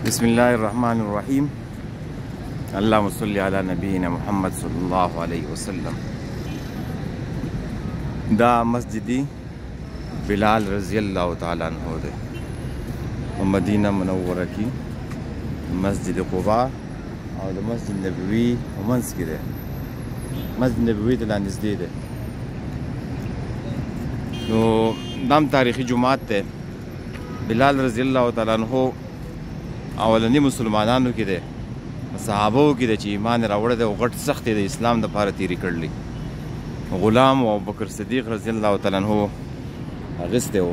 بسم الله الرحمن الرحیم. اللهم صل علی نبینا محمد صلی الله علیه وسلم. دا مسجد بلال رضی الله تعالی عنہ ده په مدینه منوره کې مسجد قباء او د مسجد نبوي په منځ کې ده. مسجد نبوي ته نږدې ده. نو دام تاریخي جمعات ته بلال رضی الله تعالی عنہ اولنی مسلمانانو کې ده، صحابو کې ده چې ایمان راوړی ده او غټ سخت د اسلام دپاره تیری کړلی. غلام او ابوبکر صدیق رضی الله تعالی عنہ اغستی و،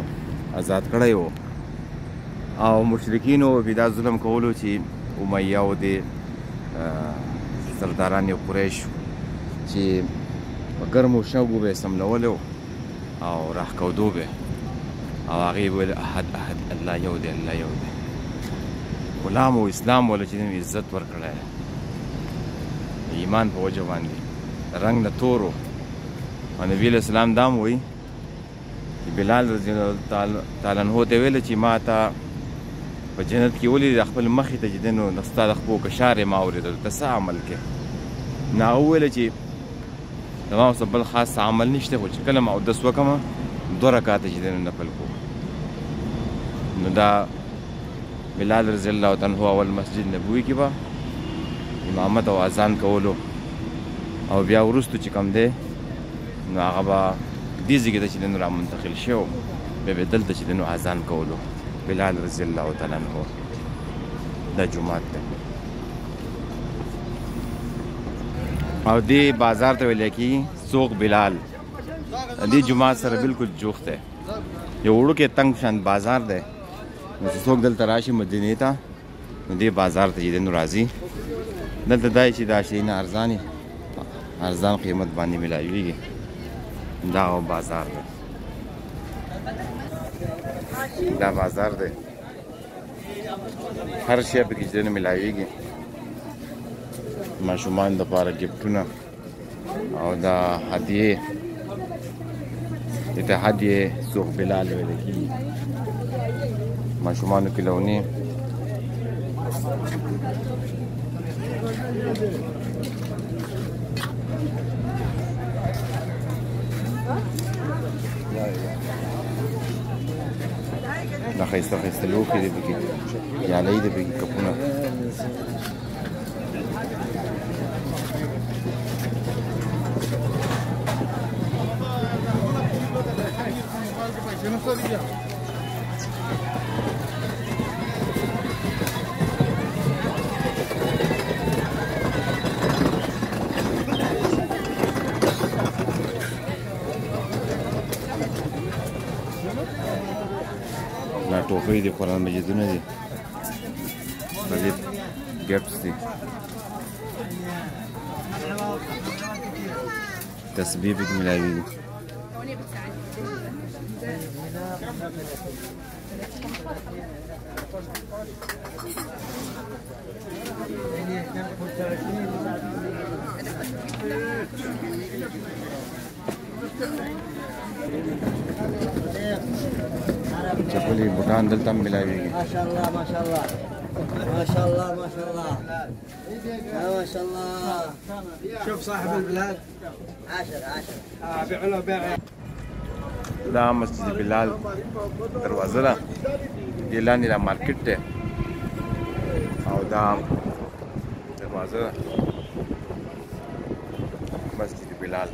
آزاد کړی و، او مشرکینو بې دا ظلم کولو چې امیه و د سرداران قریش چې په ګرمو شګو به یې سملولی او راښکودو به او هغې به ویل احد احد الله یو دی الله یو دی. غلام او اسلام ولا چې عزت ورکړی ایمان په وجه باندې رنګ نه تور و. نبي علیه السلام دا هم وایي چې بلال رضی الله تعالی عنہ ته ویله چې ما ته په جنت کې ولیدې خپل مخې ته چې دی نو ستا د خپو کشار یې ما اورېدل ته څه عمل کې. نو هغه وویله چې زما اوس بل خاص عمل نشته، خو چې کله ما اودس وکړمه 2 رکعاته چې دی نو نفل کوم. نو دا بلال رضی الله تعالی عنہ اول مسجد نبوي کې به امامت او اذان کولو او بیا وروستو چې کوم دی نو هغه به دې ځای کې چې دی نو را منتقل شو بیا به دلته چې دی نو اذان کولو. بلال رضی الله تعالی عنہ دا جومات دی او دې بازار ته ویل کېږي سوق بلال. دې جومات سره بالکل جوخت دی، یو وړوکی تنګ شان بازار دی. نو چې څوک دلته راشي مدینې ته نو دې بازار ته چې دی نو راځي. دلته دا چې دا شیونه ارزان قیمت باندې میلاویږي. دا بازار دی، دا بازار دی، هر شی پکې چې دی نو میلاویږي. ماشومان دپاره ګفټونه او دا هدیې دې ته هدیې سوق بلال ویل کېږي. ماشومانو کې لونې دا ښایسته ښایسته لوښي دي پکې، پیالۍ دي پکې، کپونه. دا ټوپۍ دي، قرآن مجیدونه دي، مزید ګفټس دي، تسبیح پکې میلاویږي. چپلې بوټان دلته هم میلاویږي. ماشاءالله ماشاءالله ماشاءالله ماشاءالله ما شاء الله. شوف صاحب البلاد 10 بيع له بيع. دا مسجد بلال دروازه ده، دې لاندې دا مارکیټ دی او دا دروازه ده مسجد بلال.